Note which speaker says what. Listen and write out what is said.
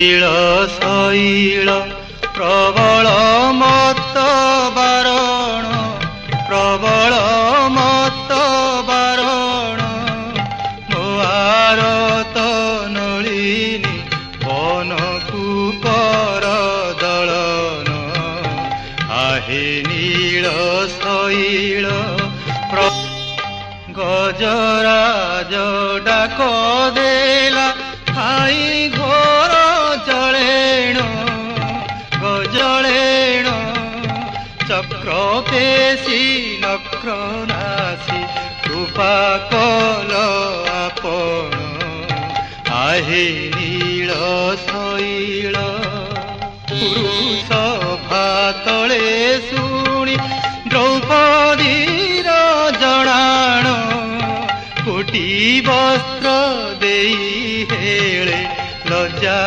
Speaker 1: ଶୈଳ ଶୈଳ ପ୍ରବଳ ମତ ବାରଣ, ପ୍ରବଳ ମତ ବାରଣ, ମୋ ଆରତ ନଳିନୀ ବନକୁ କର ଦଳନ। ଆହେ ନୀଳ ଶୈଳ ଗଜରାଜ ଡାକ ଦେଲା ଖାଇ ଘୋର ଜଳେଣ, ଗଜଳେଣ ଚକ୍ର ପେଶୀ ନକ୍ର ନାଶୀ କୃପା କଲ ଆପଣ। ଆହେ ନୀଳ ଶୈଳ ପୁରୁଷ ଭାତଳେ ଶୁଣି ଦ୍ରୌପଦୀର ଜଣାଣ, କୋଟି ବସ୍ତ୍ର ଦେଇ ହେଳେ ଲଜ୍ଜା